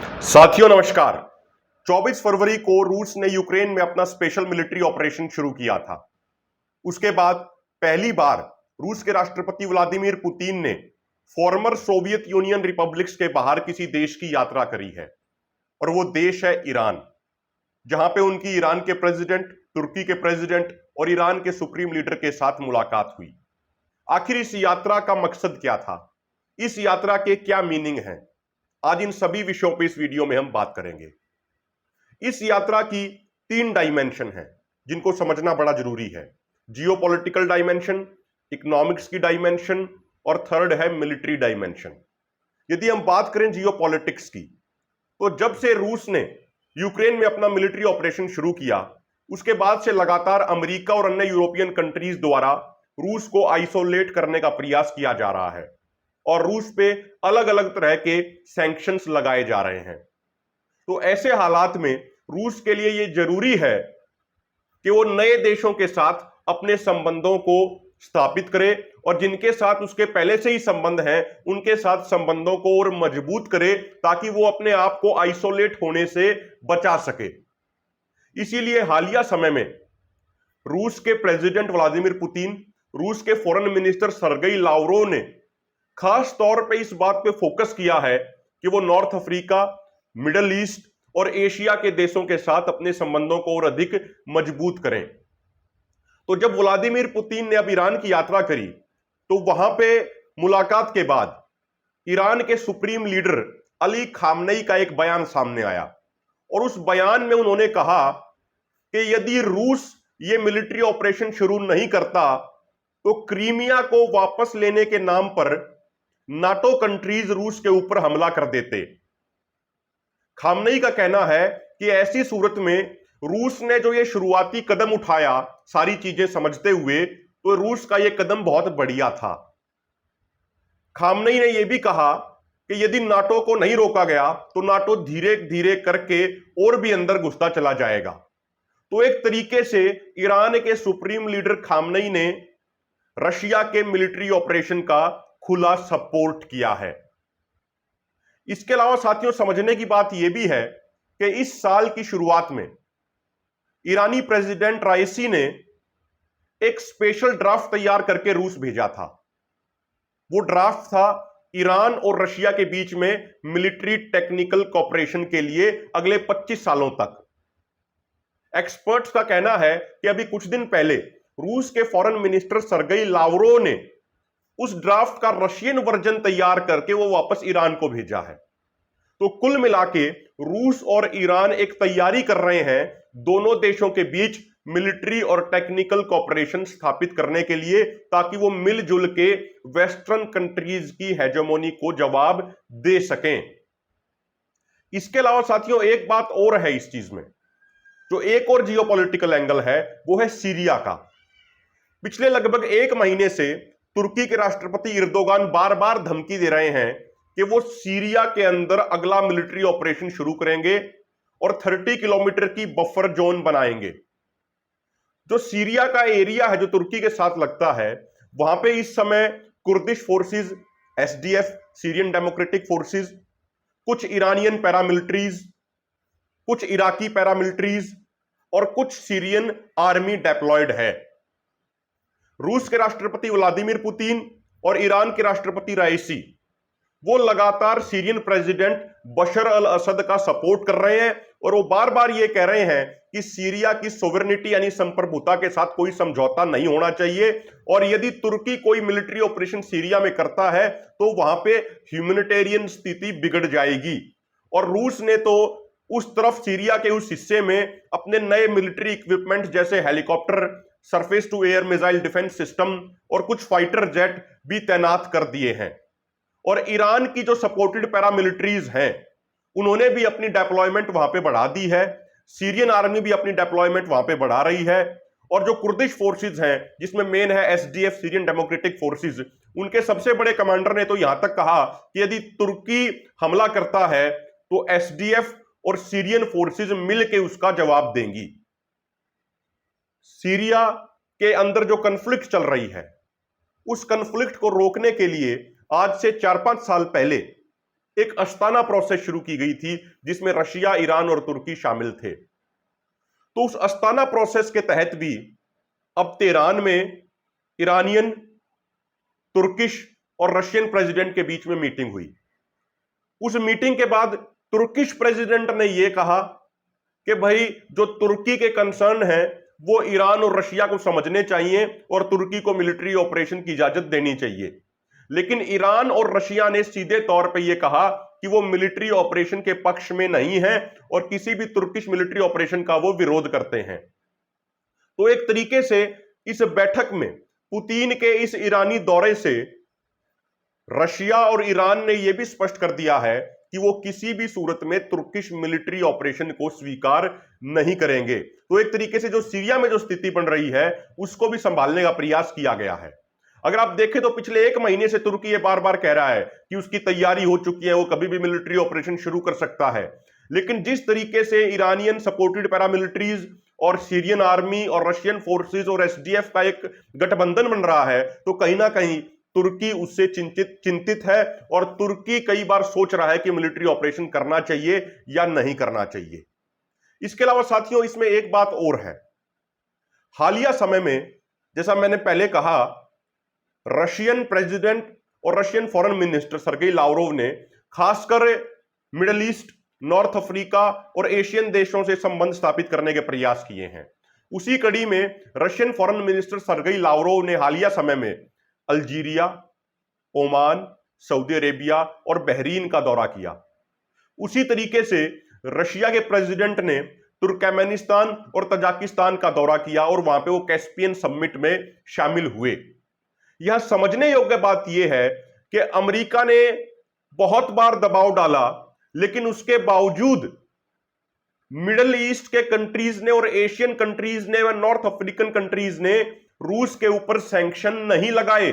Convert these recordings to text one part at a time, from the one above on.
साथियों नमस्कार। 24 फरवरी को रूस ने यूक्रेन में अपना स्पेशल मिलिट्री ऑपरेशन शुरू किया था। उसके बाद पहली बार रूस के राष्ट्रपति व्लादिमीर पुतिन ने फॉर्मर सोवियत यूनियन रिपब्लिक्स के बाहर किसी देश की यात्रा करी है और वो देश है ईरान, जहां पे उनकी ईरान के प्रेसिडेंट, तुर्की के प्रेसिडेंट और ईरान के सुप्रीम लीडर के साथ मुलाकात हुई। आखिर इस यात्रा का मकसद क्या था? इस यात्रा के क्या मीनिंग है? आज इन सभी विषयों पर इस वीडियो में हम बात करेंगे। इस यात्रा की 3 डायमेंशन हैं जिनको समझना बड़ा जरूरी है। जियोपॉलिटिकल डायमेंशन, इकोनॉमिक्स की डायमेंशन और थर्ड है मिलिट्री डायमेंशन। यदि हम बात करें जियोपॉलिटिक्स की, तो जब से रूस ने यूक्रेन में अपना मिलिट्री ऑपरेशन शुरू किया, उसके बाद से लगातार अमेरिका और अन्य यूरोपियन कंट्रीज द्वारा रूस को आइसोलेट करने का प्रयास किया जा रहा है और रूस पे अलग अलग तरह के सैंक्शंस लगाए जा रहे हैं। तो ऐसे हालात में रूस के लिए यह जरूरी है कि वो नए देशों के साथ अपने संबंधों को स्थापित करे और जिनके साथ उसके पहले से ही संबंध हैं उनके साथ संबंधों को और मजबूत करे, ताकि वो अपने आप को आइसोलेट होने से बचा सके। इसीलिए हालिया समय में रूस के प्रेसिडेंट व्लादिमीर पुतिन, रूस के फॉरेन मिनिस्टर सर्गेई लावरोव ने खास तौर पे इस बात पे फोकस किया है कि वो नॉर्थ अफ्रीका, मिडल ईस्ट और एशिया के देशों के साथ अपने संबंधों को और अधिक मजबूत करें। तो जब व्लादिमीर पुतिन ने अब ईरान की यात्रा करी, तो वहां पे मुलाकात के बाद ईरान के सुप्रीम लीडर अली खामनेई का एक बयान सामने आया और उस बयान में उन्होंने कहा कि यदि रूस ये मिलिट्री ऑपरेशन शुरू नहीं करता तो क्रीमिया को वापस लेने के नाम पर नाटो कंट्रीज रूस के ऊपर हमला कर देते। खामनेई का कहना है कि ऐसी सूरत में रूस ने जो ये शुरुआती कदम उठाया, सारी चीजें समझते हुए, तो रूस का ये कदम बहुत बढ़िया था। खामनेई ने यह भी कहा कि यदि नाटो को नहीं रोका गया तो नाटो धीरे धीरे करके और भी अंदर घुसता चला जाएगा। तो एक तरीके से ईरान के सुप्रीम लीडर खामनेई ने रशिया के मिलिट्री ऑपरेशन का खुला सपोर्ट किया है। इसके अलावा साथियों, समझने की बात यह भी है कि इस साल की शुरुआत में ईरानी प्रेसिडेंट राइसी ने एक स्पेशल ड्राफ्ट तैयार करके रूस भेजा था। वो ड्राफ्ट था ईरान और रशिया के बीच में मिलिट्री टेक्निकल कोऑपरेशन के लिए अगले 25 सालों तक। एक्सपर्ट्स का कहना है कि अभी कुछ दिन पहले रूस के फॉरेन मिनिस्टर सर्गेई लावरोव ने उस ड्राफ्ट का रशियन वर्जन तैयार करके वो वापस ईरान को भेजा है। तो कुल मिला के रूस और ईरान एक तैयारी कर रहे हैं दोनों देशों के बीच मिलिट्री और टेक्निकल कोऑपरेशन स्थापित करने के लिए, ताकि वो मिलजुल के वेस्टर्न कंट्रीज की हेजेमोनी को जवाब दे सकें। इसके अलावा साथियों, एक बात और है इस चीज में, जो एक और जियोपॉलिटिकल एंगल है, वो है सीरिया का। पिछले लगभग 1 महीने से तुर्की के राष्ट्रपति इर्दोगान बार बार धमकी दे रहे हैं कि वो सीरिया के अंदर अगला मिलिट्री ऑपरेशन शुरू करेंगे और 30 किलोमीटर की बफर जोन बनाएंगे। जो सीरिया का एरिया है जो तुर्की के साथ लगता है, वहां पे इस समय Kurdish forces, SDF, Syrian democratic forces, कुछ ईरानियन पैरामिलिट्रीज, कुछ इराकी पैरामिलिट्रीज और कुछ सीरियन आर्मी डेप्लॉयड है। रूस के राष्ट्रपति व्लादिमीर पुतिन और ईरान के राष्ट्रपति राइसी वो लगातार सीरियन प्रेसिडेंट बशर अल असद का सपोर्ट कर रहे हैं और वो बार बार ये कह रहे हैं कि सीरिया की सोवरेनिटी यानी संप्रभुता के साथ कोई समझौता नहीं होना चाहिए, और यदि तुर्की कोई मिलिट्री ऑपरेशन सीरिया में करता है तो वहां पे ह्यूमैनिटेरियन स्थिति बिगड़ जाएगी। और रूस ने तो उस तरफ सीरिया के उस हिस्से में अपने नए मिलिट्री इक्विपमेंट जैसे helicopter, surface to air missile defence system और कुछ फाइटर जेट भी तैनात कर दिए हैं। और ईरान की जो सपोर्टेड पैरामिलिट्रीज हैं उन्होंने भी अपनी डेप्लॉयमेंट वहां पे बढ़ा दी है। सीरियन आर्मी भी अपनी डेप्लॉयमेंट वहां पे बढ़ा रही है। और जो कुर्दिश फोर्सेस हैं, जिसमें मेन है एसडीएफ, सीरियन डेमोक्रेटिक फोर्सेस, उनके सबसे बड़े कमांडर ने तो यहां तक कहा कि यदि तुर्की हमला करता है तो एसडीएफ और सीरियन फोर्सेस मिलकर उसका जवाब देंगी। सीरिया के अंदर जो कन्फ्लिक्ट चल रही है, उस कन्फ्लिक्ट को रोकने के लिए आज से 4-5 साल पहले एक अस्ताना प्रोसेस शुरू की गई थी जिसमें रशिया, ईरान और तुर्की शामिल थे। तो उस अस्ताना प्रोसेस के तहत भी अब तेहरान में ईरानियन, तुर्किश और रशियन प्रेसिडेंट के बीच में मीटिंग हुई। उस मीटिंग के बाद तुर्किश प्रेसिडेंट ने यह कहा कि भाई जो तुर्की के कंसर्न है वो ईरान और रशिया को समझने चाहिए और तुर्की को मिलिट्री ऑपरेशन की इजाजत देनी चाहिए। लेकिन ईरान और रशिया ने सीधे तौर पे यह कहा कि वो मिलिट्री ऑपरेशन के पक्ष में नहीं है और किसी भी तुर्किश मिलिट्री ऑपरेशन का वो विरोध करते हैं। तो एक तरीके से इस बैठक में पुतिन के इस ईरानी दौरे से रशिया और ईरान ने यह भी स्पष्ट कर दिया है कि वो किसी भी सूरत में तुर्किश मिलिट्री ऑपरेशन को स्वीकार नहीं करेंगे। तो एक तरीके से जो सीरिया में जो स्थिति बन रही है उसको भी संभालने का प्रयास किया गया है। अगर आप देखें तो पिछले 1 महीने से तुर्की ये बार बार कह रहा है कि उसकी तैयारी हो चुकी है, वो कभी भी मिलिट्री ऑपरेशन शुरू कर सकता है। लेकिन जिस तरीके से ईरानियन सपोर्टेड पैरामिलिट्रीज और सीरियन आर्मी और रशियन फोर्सेस और एसडीएफ का एक गठबंधन बन रहा है, तो कहीं ना कहीं तुर्की उससे चिंतित है और तुर्की कई बार सोच रहा है कि मिलिट्री ऑपरेशन करना चाहिए या नहीं करना चाहिए। इसके अलावा साथियों, इसमें एक बात और है। हालिया समय में, जैसा मैंने पहले कहा, रशियन प्रेसिडेंट और Russian foreign minister Sergei Lavrov ने खासकर मिडिल ईस्ट, नॉर्थ अफ्रीका और एशियन देशों से संबंध स्थापित करने के प्रयास किए हैं। उसी कड़ी में Russian foreign minister Sergei Lavrov ने हालिया समय में अल्जीरिया, ओमान, सऊदी अरेबिया और बहरीन का दौरा किया। उसी तरीके से रशिया के प्रेसिडेंट ने तुर्कमेनिस्तान और तजाकिस्तान का दौरा किया और वहां पे वो कैस्पियन समिट में शामिल हुए। यह समझने योग्य बात यह है कि अमेरिका ने बहुत बार दबाव डाला, लेकिन उसके बावजूद मिडिल ईस्ट के कंट्रीज ने और एशियन कंट्रीज ने व नॉर्थ अफ्रीकन कंट्रीज ने रूस के ऊपर सैंक्शन नहीं लगाए।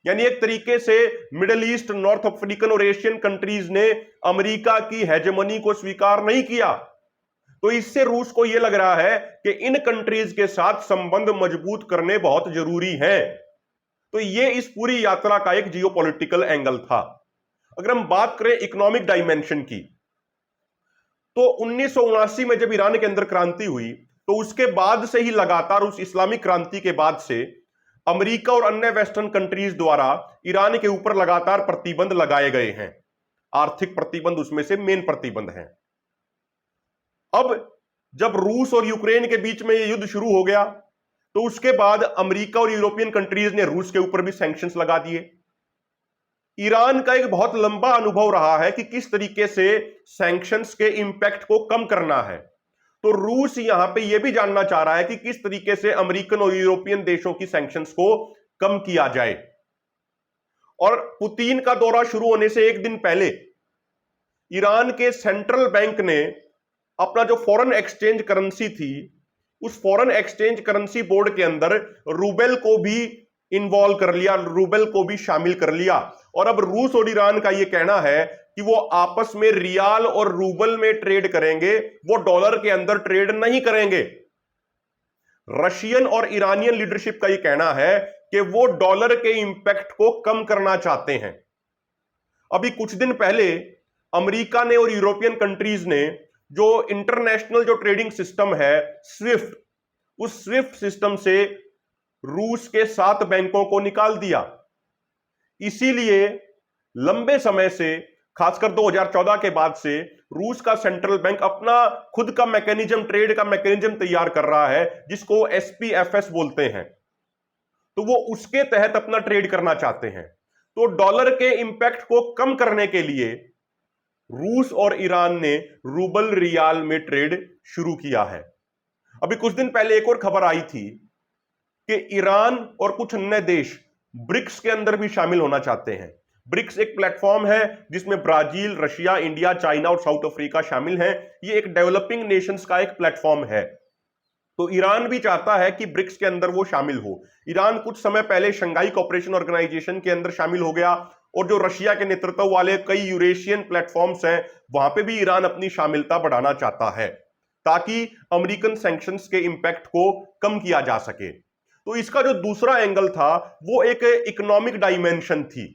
यानी एक तरीके से मिडिल ईस्ट, नॉर्थ अफ्रीकन और एशियन कंट्रीज ने अमेरिका की हेजेमनी को स्वीकार नहीं किया। तो इससे रूस को यह लग रहा है कि इन कंट्रीज के साथ संबंध मजबूत करने बहुत जरूरी है। तो यह इस पूरी यात्रा का एक जियोपॉलिटिकल एंगल था। अगर हम बात करें इकोनॉमिक डायमेंशन की, तो 1979 में जब ईरान के अंदर क्रांति हुई, तो उसके बाद से ही लगातार, उस इस्लामिक क्रांति के बाद से अमेरिका और अन्य वेस्टर्न कंट्रीज द्वारा ईरान के ऊपर लगातार प्रतिबंध लगाए गए हैं। आर्थिक प्रतिबंध उसमें से मेन प्रतिबंध हैं। अब जब रूस और यूक्रेन के बीच में यह युद्ध शुरू हो गया, तो उसके बाद अमेरिका और यूरोपियन कंट्रीज ने रूस के ऊपर भी सैंक्शंस लगा दिए। ईरान का एक बहुत लंबा अनुभव रहा है कि किस तरीके से सैंक्शंस के इंपैक्ट को कम करना है। तो रूस यहां पे यह भी जानना चाह रहा है कि किस तरीके से अमेरिकन और यूरोपियन देशों की सैंक्शंस को कम किया जाए। और पुतिन का दौरा शुरू होने से एक दिन पहले ईरान के सेंट्रल बैंक ने अपना जो फॉरेन एक्सचेंज करेंसी थी, उस फॉरेन एक्सचेंज करेंसी बोर्ड के अंदर रूबेल को भी इन्वॉल्व कर लिया, रूबेल को भी शामिल कर लिया। और अब रूस और ईरान का यह कहना है कि वो आपस में रियाल और रूबल में ट्रेड करेंगे, वो डॉलर के अंदर ट्रेड नहीं करेंगे। रशियन और ईरानियन लीडरशिप का यह कहना है कि वो डॉलर के इंपैक्ट को कम करना चाहते हैं। अभी कुछ दिन पहले अमेरिका ने और यूरोपियन कंट्रीज ने जो इंटरनेशनल जो ट्रेडिंग सिस्टम है स्विफ्ट, उस स्विफ्ट सिस्टम से रूस के 7 बैंकों को निकाल दिया। इसीलिए लंबे समय से, खासकर 2014 के बाद से, रूस का सेंट्रल बैंक अपना खुद का मैकेनिज्म, ट्रेड का मैकेनिज्म तैयार कर रहा है, जिसको SPFS बोलते हैं। तो वो उसके तहत अपना ट्रेड करना चाहते हैं। तो डॉलर के इंपैक्ट को कम करने के लिए रूस और ईरान ने रूबल रियाल में ट्रेड शुरू किया है। अभी कुछ दिन पहले एक और खबर आई थी कि ईरान और कुछ अन्य देश ब्रिक्स के अंदर भी शामिल होना चाहते हैं। ब्रिक्स एक प्लेटफॉर्म है जिसमें ब्राजील, रशिया, इंडिया, चाइना और साउथ अफ्रीका शामिल हैं। ये एक डेवलपिंग नेशंस का एक प्लेटफॉर्म है। तो ईरान भी चाहता है कि ब्रिक्स के अंदर वो शामिल हो। ईरान कुछ समय पहले शंघाई कोऑपरेशन ऑर्गेनाइजेशन के अंदर शामिल हो गया, और जो रशिया के नेतृत्व वाले कई यूरेशियन प्लेटफॉर्म्स हैं, वहां पे भी ईरान अपनी शामिलता बढ़ाना चाहता है ताकि अमेरिकन सैंक्शंस के इंपैक्ट को कम किया जा सके। तो इसका जो दूसरा एंगल था वो एक इकोनॉमिक डायमेंशन थी।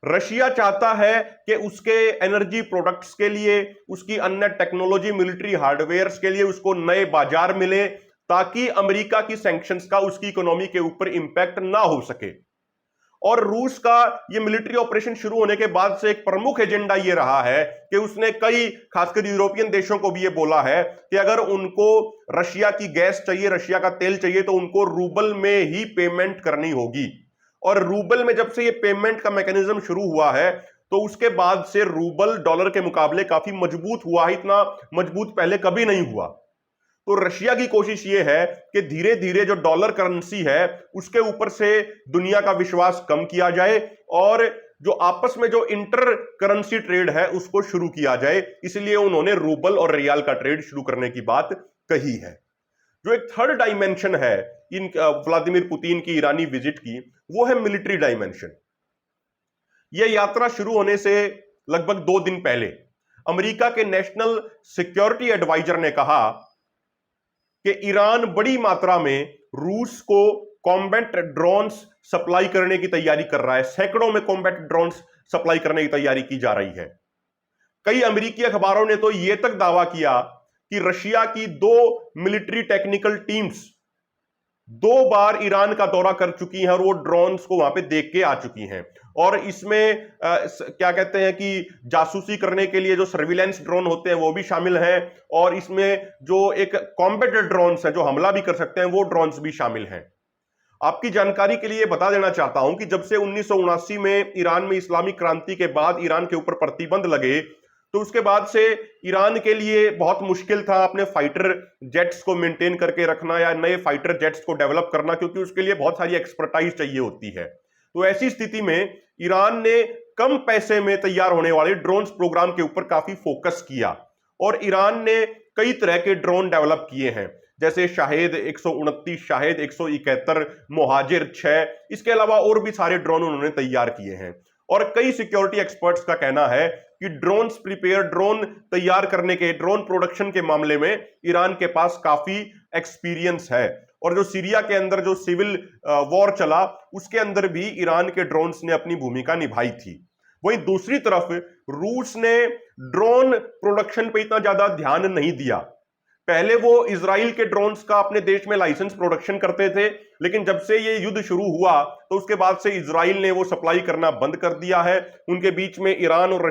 रशिया चाहता है कि उसके एनर्जी प्रोडक्ट्स के लिए, उसकी अन्य टेक्नोलॉजी, मिलिट्री हार्डवेयर्स के लिए उसको नए बाजार मिले, ताकि अमेरिका की सैंक्शंस का उसकी इकोनॉमी के ऊपर इंपैक्ट ना हो सके। और रूस का ये मिलिट्री ऑपरेशन शुरू होने के बाद से एक प्रमुख एजेंडा ये रहा है कि उसने कई, खासकर यूरोपियन देशों को भी ये बोला है कि अगर उनको रशिया की गैस चाहिए, रशिया का तेल चाहिए, तो उनको रूबल में ही पेमेंट करनी होगी। और रूबल में जब से ये पेमेंट का मैकेनिज्म शुरू हुआ है, तो उसके बाद से रूबल डॉलर के मुकाबले काफी मजबूत हुआ है। इतना मजबूत पहले कभी नहीं हुआ। तो रशिया की कोशिश यह है कि धीरे धीरे जो डॉलर करेंसी है उसके ऊपर से दुनिया का विश्वास कम किया जाए, और जो आपस में जो इंटर करेंसी ट्रेड है उसको शुरू किया जाए। इसलिए उन्होंने रूबल और रियाल का ट्रेड शुरू करने की बात कही है। जो एक थर्ड डायमेंशन है इन व्लादिमीर पुतिन की ईरानी विजिट की, वो है मिलिट्री डायमेंशन। यह यात्रा शुरू होने से लगभग 2 दिन पहले अमेरिका के नेशनल सिक्योरिटी एडवाइजर ने कहा कि ईरान बड़ी मात्रा में रूस को कॉम्बैट ड्रोन्स सप्लाई करने की तैयारी कर रहा है। सैकड़ों में कॉम्बैट ड्रोन्स सप्लाई करने की तैयारी की जा रही है। कई अमेरिकी अखबारों ने तो यह तक दावा किया कि रशिया की 2 मिलिट्री टेक्निकल टीम्स 2 बार ईरान का दौरा कर चुकी हैं और वो ड्रोन्स को वहां पे देख के आ चुकी हैं। और इसमें क्या कहते हैं कि जासूसी करने के लिए जो सर्विलेंस ड्रोन होते हैं वो भी शामिल हैं, और इसमें जो एक कॉम्बैट ड्रोन्स है जो हमला भी कर सकते हैं वो ड्रोन्स भी शामिल हैं। आपकी जानकारी के लिए बता देना चाहता हूं कि जब से 1979 में ईरान में इस्लामिक क्रांति के बाद ईरान के ऊपर प्रतिबंध लगे, तो उसके बाद से ईरान के लिए बहुत मुश्किल था अपने फाइटर जेट्स को मेंटेन करके रखना या नए फाइटर जेट्स को डेवलप करना, क्योंकि उसके लिए बहुत सारी एक्सपर्टाइज चाहिए होती है। तो ऐसी स्थिति में ईरान ने कम पैसे में तैयार होने वाले ड्रोन्स प्रोग्राम के ऊपर काफी फोकस किया, और ईरान ने कई तरह के ड्रोन डेवलप किए हैं, जैसे शाहेद 129, शाहेद 171, मोहाजिर 6। इसके अलावा और भी सारे ड्रोन उन्होंने तैयार किए हैं। और कई सिक्योरिटी एक्सपर्ट्स का कहना है कि ड्रोन्स प्रिपेयर, ड्रोन तैयार करने के, ड्रोन प्रोडक्शन के मामले में ईरान के पास काफी एक्सपीरियंस है। और जो सीरिया के अंदर जो सिविल वॉर चला, उसके अंदर भी ईरान के ड्रोन्स ने अपनी भूमिका निभाई थी। वहीं दूसरी तरफ रूस ने ड्रोन प्रोडक्शन पे इतना ज्यादा ध्यान नहीं दिया। पहले वो इजराइल के ड्रोन्स का अपने देश में लाइसेंस प्रोडक्शन करते थे, लेकिन जब से ये युद्ध शुरू हुआ तो उसके बाद से इजराइल ने वो सप्लाई करना बंद कर दिया है। उनके बीच में ईरान और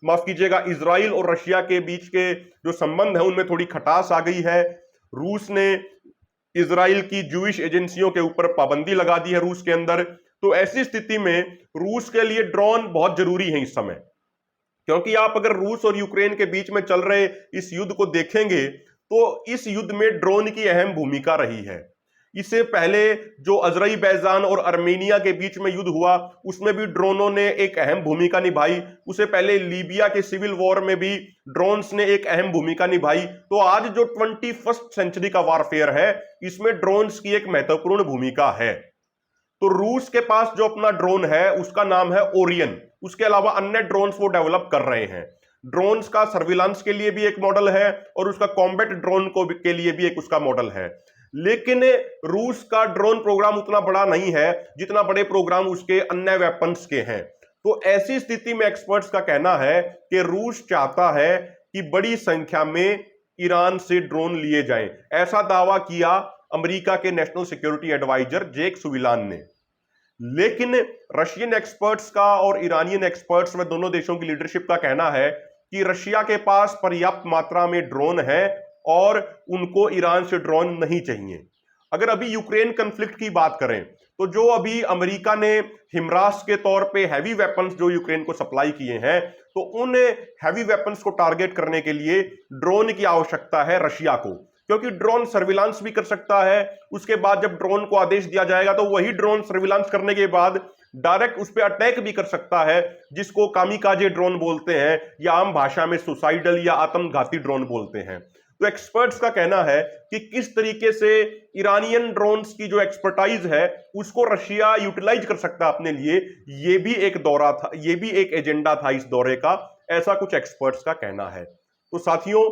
माफ कीजिएगा, इजराइल और रशिया के बीच के जो संबंध है उनमें थोड़ी खटास आ गई है। रूस ने इजराइल की जूइश एजेंसियों के ऊपर पाबंदी लगा दी है रूस के अंदर। तो ऐसी स्थिति में रूस के लिए ड्रोन बहुत जरूरी है इस समय, क्योंकि आप अगर रूस और यूक्रेन के बीच में चल रहे इस युद्ध को देखेंगे तो इस युद्ध में ड्रोन की अहम भूमिका रही है। इससे पहले जो अजरबैजान और आर्मेनिया के बीच में युद्ध हुआ उसमें भी ड्रोनों ने एक अहम भूमिका निभाई। उससे पहले लीबिया के सिविल वॉर में भी ड्रोन्स ने एक अहम भूमिका निभाई। तो आज जो 21st सेंचुरी का वारफेयर है इसमें ड्रोन्स की एक महत्वपूर्ण भूमिका है। तो रूस के पास जो अपना ड्रोन है उसका नाम है ओरियन। उसके अलावा अन्य ड्रोन्स वो डेवलप कर रहे हैं। ड्रोन्स का सर्विलांस के लिए भी एक मॉडल है और उसका कॉम्बैट ड्रोन को के लिए भी एक उसका मॉडल है। लेकिन रूस का ड्रोन प्रोग्राम उतना बड़ा नहीं है जितना बड़े प्रोग्राम उसके अन्य वेपन्स के हैं। तो ऐसी स्थिति में एक्सपर्ट्स का कहना है कि रूस चाहता है कि बड़ी संख्या में ईरान से ड्रोन लिए जाएं। ऐसा दावा किया अमेरिका के नेशनल सिक्योरिटी एडवाइजर जेक सुविलान ने। लेकिन रशियन एक्सपर्ट्स का और ईरानियन एक्सपर्ट्स में दोनों देशों की लीडरशिप का कहना है कि रशिया के पास पर्याप्त मात्रा में ड्रोन है और उनको ईरान से ड्रोन नहीं चाहिए। अगर अभी यूक्रेन कन्फ्लिक्ट की बात करें तो जो अभी अमेरिका ने हिमरास के तौर पे हैवी वेपन्स जो यूक्रेन को सप्लाई किए हैं, तो उन हैवी वेपन्स को टारगेट करने के लिए ड्रोन की आवश्यकता है रशिया को, क्योंकि ड्रोन सर्विलांस भी कर सकता है। उसके बाद जब ड्रोन को आदेश दिया जाएगा तो वही ड्रोन सर्विलांस करने के बाद डायरेक्ट उस पर अटैक भी कर सकता है, जिसको कामिकाजे ड्रोन बोलते हैं या आम भाषा में सुसाइडल या आत्मघाती ड्रोन बोलते हैं। तो एक्सपर्ट्स का कहना है कि किस तरीके से ईरानियन ड्रोन्स की जो एक्सपर्टाइज है उसको रशिया यूटिलाइज कर सकता है अपने लिए, ये भी एक दौरा था, ये भी एक एजेंडा था इस दौरे का, ऐसा कुछ एक्सपर्ट्स का कहना है। तो साथियों,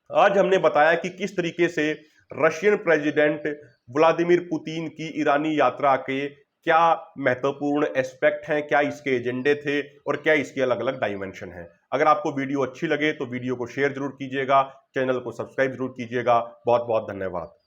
आज हमने बताया कि किस तरीके से रशियन प्रेसिडेंट व्लादिमीर पुतिन की ईरानी यात्रा के क्या महत्वपूर्ण एस्पेक्ट हैं, क्या इसके एजेंडे थे और क्या इसके अलग अलग डायमेंशन हैं। अगर आपको वीडियो अच्छी लगे तो वीडियो को शेयर जरूर कीजिएगा, चैनल को सब्सक्राइब जरूर कीजिएगा। बहुत बहुत धन्यवाद।